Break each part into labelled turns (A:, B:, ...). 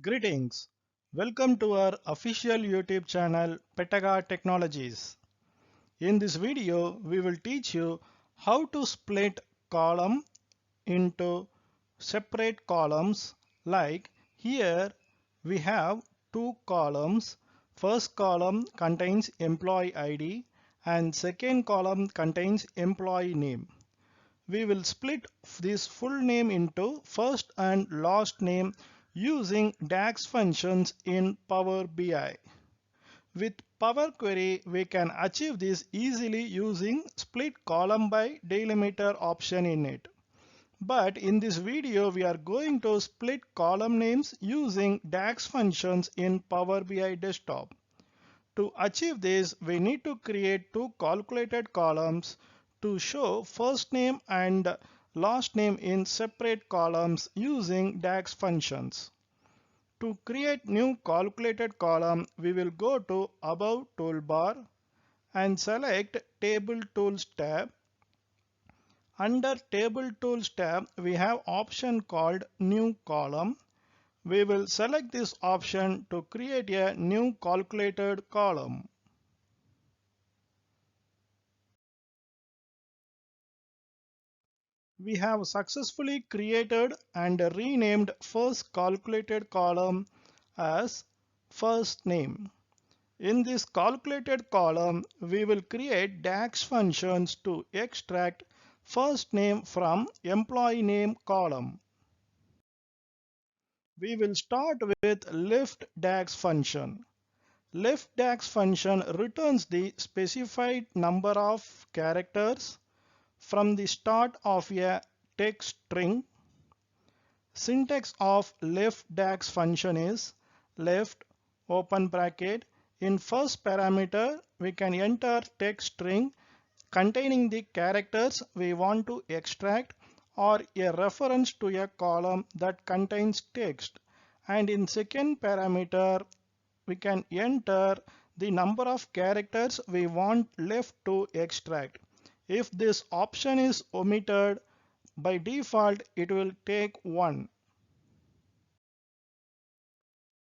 A: Greetings. Welcome to our official YouTube channel Petaga Technologies. In this video, we will teach you how to split column into separate columns. Like here we have two columns. First column contains employee ID and second column contains employee name. We will split this full name into first and last name using DAX functions in Power BI. With Power Query, we can achieve this easily using split column by delimiter option in it. But in this video, we are going to split column names using DAX functions in Power BI Desktop. To achieve this, we need to create two calculated columns to show first name and last name in separate columns using DAX functions. To create new calculated column, we will go to Above toolbar and select Table Tools tab. Under Table Tools tab, we have option called New Column. We will select this option to create a new calculated column. We have successfully created and renamed first calculated column as first name. In this calculated column, we will create DAX functions to extract first name from employee name column. We will start with left DAX function. Left DAX function returns the specified number of characters from the start of a text string. Syntax of left DAX function is left open bracket. In first parameter, we can enter text string containing the characters we want to extract or a reference to a column that contains text. And in second parameter, we can enter the number of characters we want left to extract. If this option is omitted, by default it will take 1.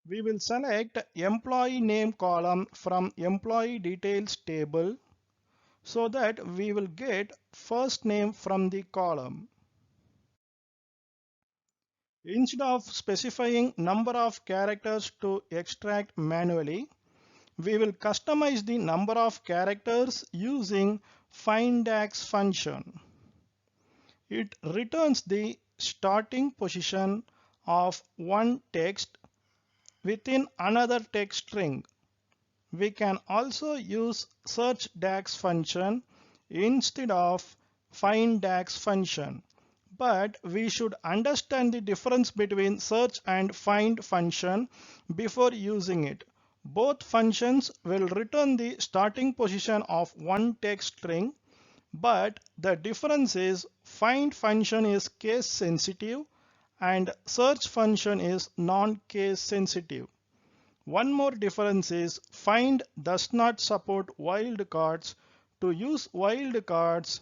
A: We will select employee name column from employee details table so that we will get first name from the column. Instead of specifying number of characters to extract manually, we will customize the number of characters using findDAX function. It returns the starting position of one text within another text string. We can also use searchDAX function instead of findDAX function. But we should understand the difference between search and find function before using it. Both functions will return the starting position of one text string, but the difference is find function is case sensitive and search function is non-case sensitive. One more difference is find does not support wildcards. To use wildcards,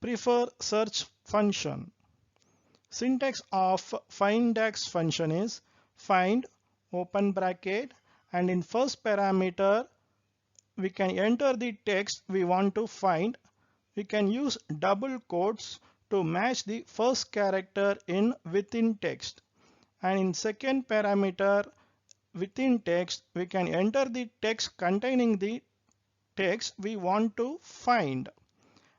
A: prefer search function. Syntax of findDAX function is find open bracket, and in first parameter we can enter the text we want to find. We can use double quotes to match the first character in within text, and in second parameter within text we can enter the text containing the text we want to find,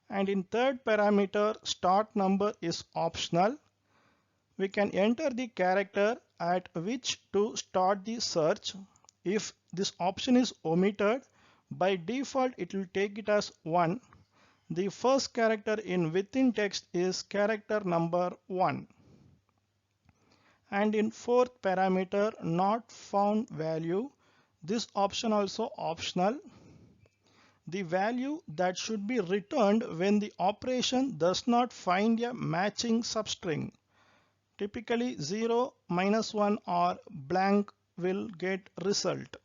A: and in third parameter start number is optional. We can enter the character at which to start the search. If this option is omitted, by default it will take it as 1. The first character in within text is character number 1. And in fourth parameter not found value, this option also optional. The value that should be returned when the operation does not find a matching substring. Typically 0, -1 or blank will get result.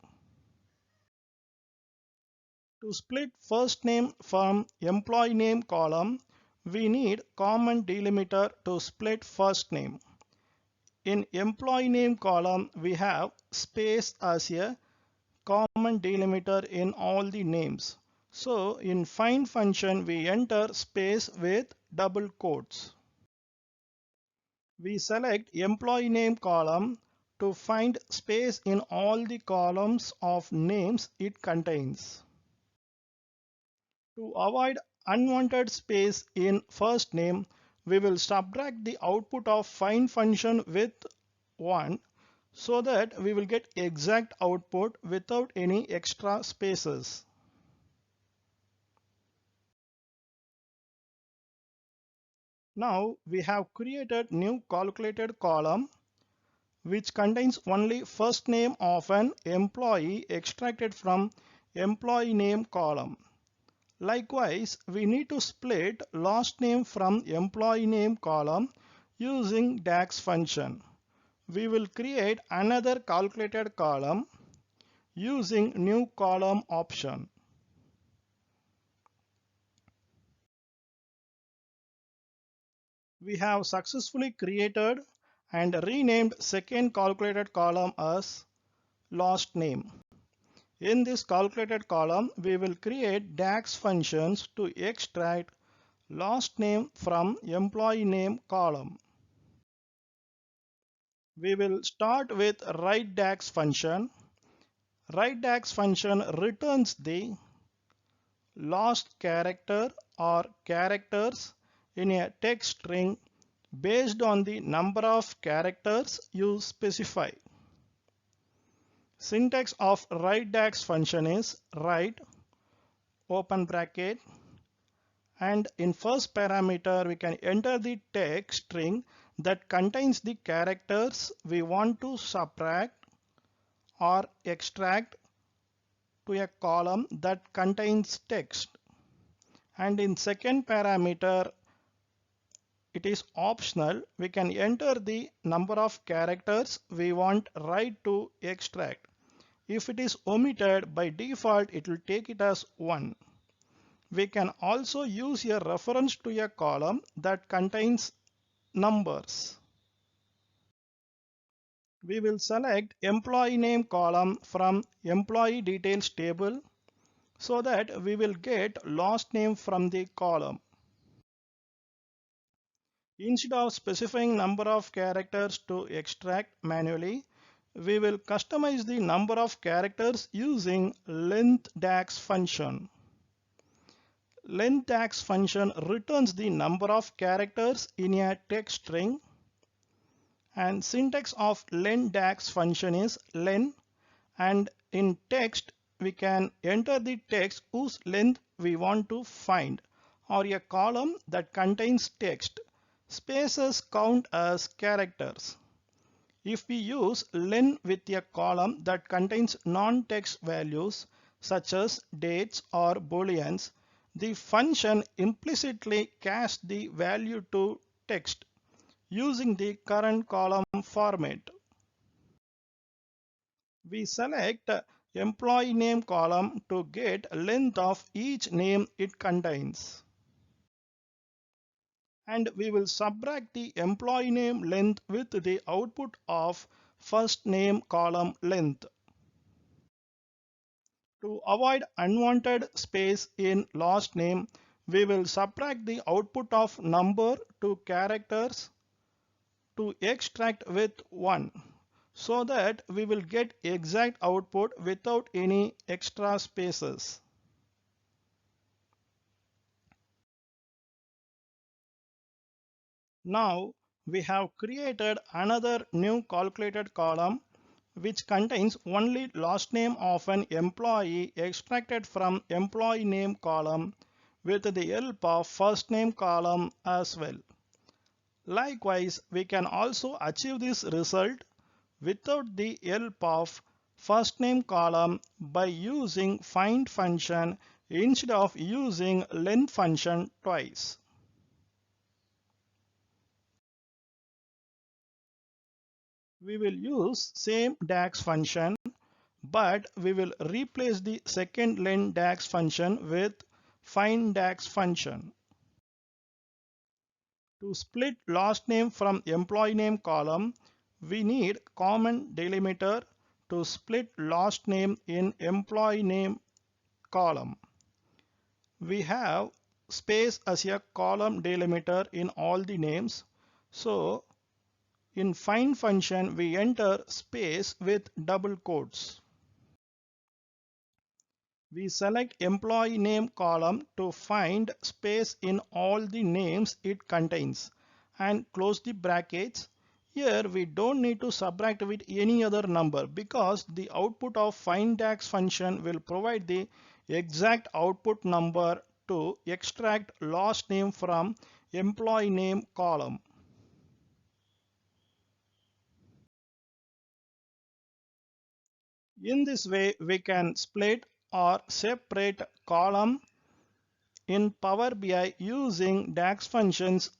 A: To split first name from employee name column, we need common delimiter to split first name. in employee name column, we have space as a common delimiter in all the names. So in find function, we enter space with double quotes. We select employee name column to find space in all the columns of names it contains. To avoid unwanted space in first name, we will subtract the output of find function with 1 so that we will get exact output without any extra spaces. Now we have created new calculated column which contains only first name of an employee extracted from employee name column. Likewise, we need to split last name from employee name column using DAX function. We will create another calculated column using new column option. We have successfully created and renamed second calculated column as last name. In this calculated column, we will create DAX functions to extract last name from employee name column. We will start with writeDax function. WriteDax function returns the last character or characters in a text string based on the number of characters you specify. Syntax of WriteDax function is write open bracket, and in first parameter we can enter the text string that contains the characters we want to subtract or extract to a column that contains text. And in second parameter, it is optional. We can enter the number of characters we want write to extract. If it is omitted, by default it will take it as 1. We can also use a reference to a column that contains numbers. We will select employee name column from employee details table so that we will get last name from the column. Instead of specifying number of characters to extract manually, we will customize the number of characters using lengthDax function. LengthDax function returns the number of characters in a text string, and syntax of lengthDax function is len, and in text we can enter the text whose length we want to find, or a column that contains text. Spaces count as characters. If we use len with a column that contains non-text values such as dates or booleans, the function implicitly casts the value to text using the current column format. We select employee name column to get length of each name it contains. And we will subtract the employee name length with the output of first name column length. To avoid unwanted space in last name, we will subtract the output of number to characters to extract with 1 so that we will get exact output without any extra spaces. Now we have created another new calculated column which contains only last name of an employee extracted from employee name column with the help of first name column as well. Likewise, we can also achieve this result without the help of first name column by using find function instead of using length function twice. We will use same DAX function, but we will replace the second lengthDax function with findDax function. To split last name from employee name column, We need common delimiter to split last name in employee name column. We have space as a column delimiter in all the names. So in find function, we enter space with double quotes. We select employee name column to find space in all the names it contains and close the brackets. Here we don't need to subtract with any other number because the output of findDax function will provide the exact output number to extract last name from employee name column. In this way, we can split or separate column in Power BI using DAX functions.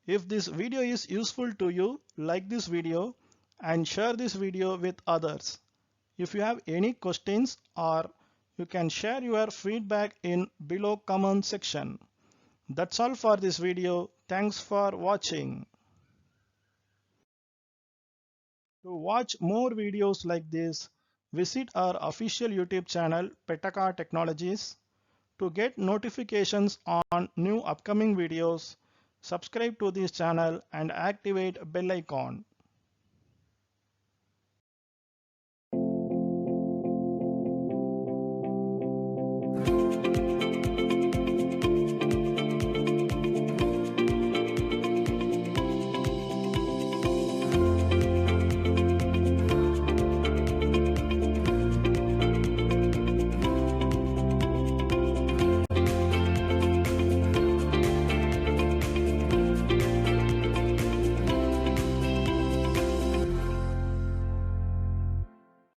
A: If this video is useful to you, like this video and share this video with others. If you have any questions, or you can share your feedback in below comment section. That's all for this video. Thanks for watching. To watch more videos like this, visit our official YouTube channel Petaka Technologies. To get notifications on new upcoming videos, subscribe to this channel and activate bell icon.